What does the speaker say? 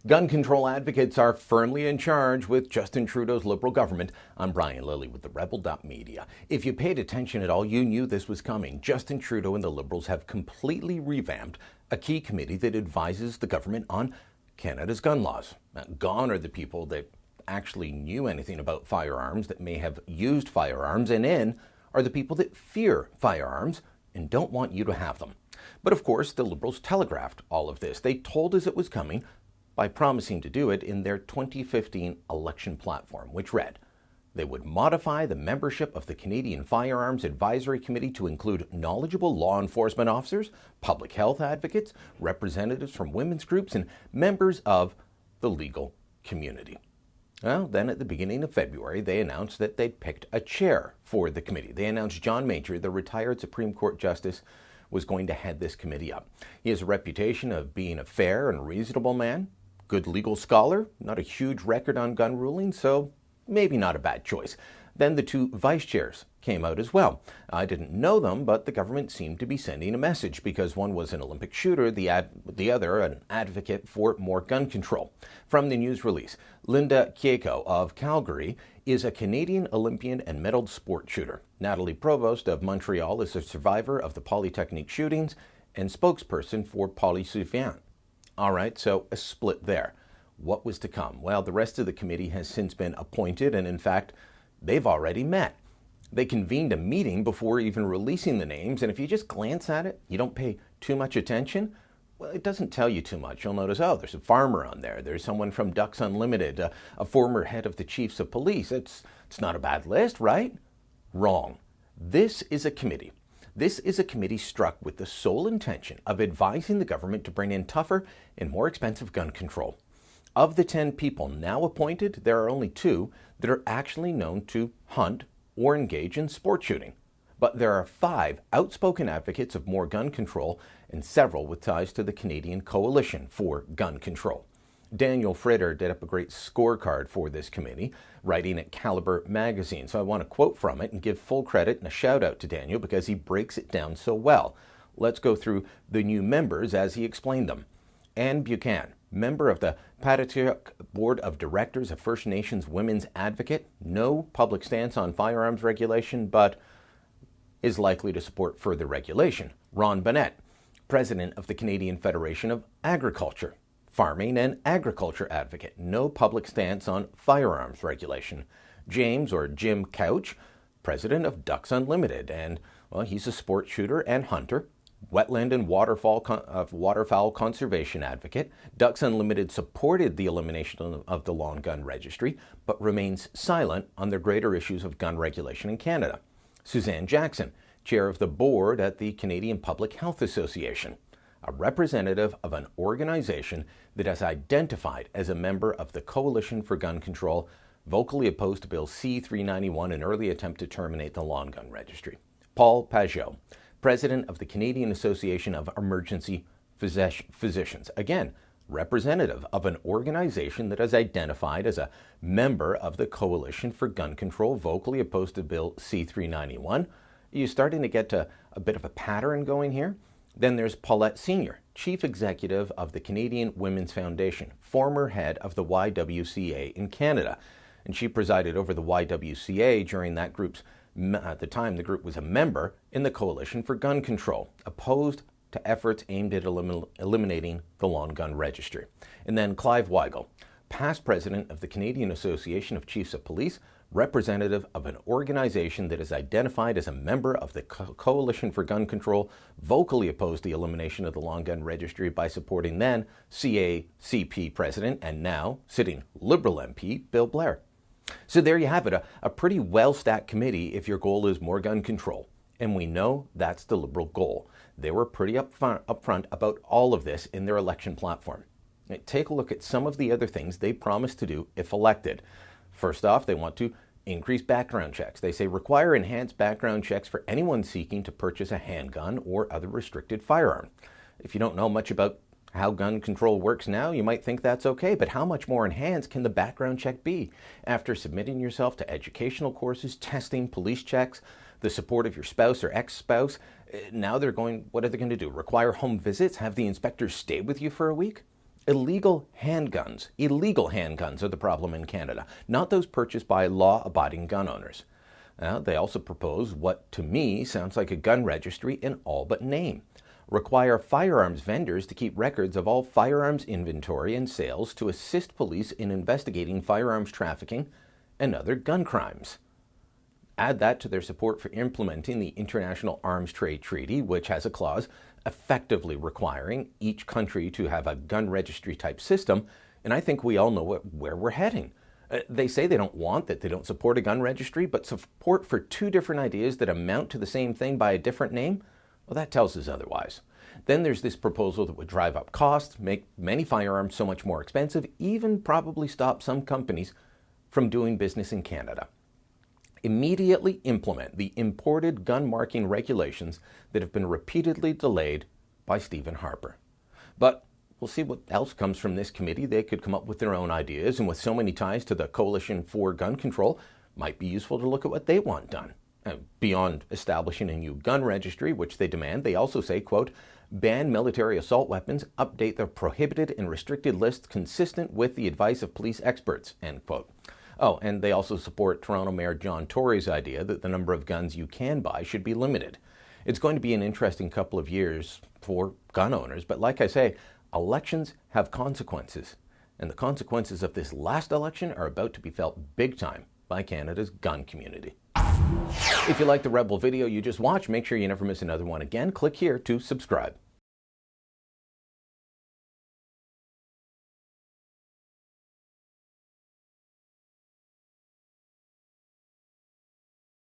Gun control advocates are firmly in charge with Justin Trudeau's Liberal government. I'm Brian Lilley with the Rebel.media. If you paid attention at all, you knew this was coming. Justin Trudeau and the Liberals have completely revamped a key committee that advises the government on Canada's gun laws. Now, gone are the people that actually knew anything about firearms, that may have used firearms, and in are the people that fear firearms and don't want you to have them. But of course, the Liberals telegraphed all of this. They told us it was coming by promising to do it in their 2015 election platform, which read, they would modify the membership of the Canadian Firearms Advisory Committee to include knowledgeable law enforcement officers, public health advocates, representatives from women's groups, and members of the legal community. Well, then at the beginning of February, they announced that they'd picked a chair for the committee. They announced John Major, the retired Supreme Court Justice, was going to head this committee up. He has a reputation of being a fair and reasonable man, good legal scholar, not a huge record on gun rulings, so maybe not a bad choice. Then the two vice chairs came out as well. I didn't know them, but the government seemed to be sending a message because one was an Olympic shooter, the other an advocate for more gun control. From the news release, Linda Kieko of Calgary is a Canadian Olympian and medaled sport shooter. Natalie Provost of Montreal is a survivor of the Polytechnique shootings and spokesperson for Polysuffisant. All right, so a split there. What was to come? Well, the rest of the committee has since been appointed, and in fact, they've already met. They convened a meeting before even releasing the names, and if you just glance at it, you don't pay too much attention, well, it doesn't tell you too much. You'll notice, oh, there's a farmer on there. There's someone from Ducks Unlimited, a former head of the Chiefs of Police. It's not a bad list, right? Wrong. This is a committee. This is a committee struck with the sole intention of advising the government to bring in tougher and more expensive gun control. Of the 10 people now appointed, there are only 2 that are actually known to hunt or engage in sport shooting. But there are 5 outspoken advocates of more gun control and several with ties to the Canadian Coalition for Gun Control. Daniel Fritter did up a great scorecard for this committee, writing at Caliber magazine. So I want to quote from it and give full credit and a shout out to Daniel because he breaks it down so well. Let's go through the new members as he explained them. Anne Buchan, member of the Patriotic Board of Directors of First Nations Women's Advocate, no public stance on firearms regulation, but is likely to support further regulation. Ron Bennett, president of the Canadian Federation of Agriculture, farming and agriculture advocate, no public stance on firearms regulation. James or Jim Couch, president of Ducks Unlimited, and well, he's a sport shooter and hunter, wetland and waterfowl conservation advocate. Ducks Unlimited supported the elimination of the long gun registry, but remains silent on the greater issues of gun regulation in Canada. Suzanne Jackson, chair of the board at the Canadian Public Health Association, a representative of an organization that has identified as a member of the Coalition for Gun Control, vocally opposed to Bill C-391, an early attempt to terminate the long gun registry. Paul Pajot, president of the Canadian Association of Emergency Physicians, again, representative of an organization that has identified as a member of the Coalition for Gun Control, vocally opposed to Bill C-391. You're starting to get to a bit of a pattern going here. Then there's Paulette Senior, chief executive of the Canadian Women's Foundation, former head of the YWCA in Canada. And she presided over the YWCA during that group's, at the time the group was a member in the Coalition for Gun Control, opposed to efforts aimed at eliminating the long gun registry. And then Clive Weigel, past president of the Canadian Association of Chiefs of Police, representative of an organization that is identified as a member of the Coalition for Gun Control, vocally opposed the elimination of the long gun registry by supporting then CACP president and now sitting Liberal MP Bill Blair. So there you have it, a pretty well-stacked committee if your goal is more gun control. And we know that's the Liberal goal. They were pretty upfront about all of this in their election platform. Take a look at some of the other things they promised to do if elected. First off, they want to increase background checks. They say require enhanced background checks for anyone seeking to purchase a handgun or other restricted firearm. If you don't know much about how gun control works now, you might think that's okay, but how much more enhanced can the background check be? After submitting yourself to educational courses, testing, police checks, the support of your spouse or ex-spouse, now what are they going to do? Require home visits? Have the inspectors stay with you for a week? Illegal handguns are the problem in Canada, not those purchased by law-abiding gun owners. They also propose what, to me, sounds like a gun registry in all but name. Require firearms vendors to keep records of all firearms inventory and sales to assist police in investigating firearms trafficking and other gun crimes. Add that to their support for implementing the International Arms Trade Treaty, which has a clause effectively requiring each country to have a gun registry type system, and I think we all know where we're heading. They say they don't support a gun registry, but support for two different ideas that amount to the same thing by a different name? Well, that tells us otherwise. Then there's this proposal that would drive up costs, make many firearms so much more expensive, even probably stop some companies from doing business in Canada. Immediately implement the imported gun marking regulations that have been repeatedly delayed by Stephen Harper. But we'll see what else comes from this committee. They could come up with their own ideas, and with so many ties to the Coalition for Gun Control, might be useful to look at what they want done. Beyond establishing a new gun registry, which they demand, they also say, quote, ban military assault weapons, update the prohibited and restricted lists consistent with the advice of police experts, end quote. Oh, and they also support Toronto Mayor John Tory's idea that the number of guns you can buy should be limited. It's going to be an interesting couple of years for gun owners, but like I say, elections have consequences, and the consequences of this last election are about to be felt big time by Canada's gun community. If you like the Rebel video you just watched, make sure you never miss another one again. Click here to subscribe.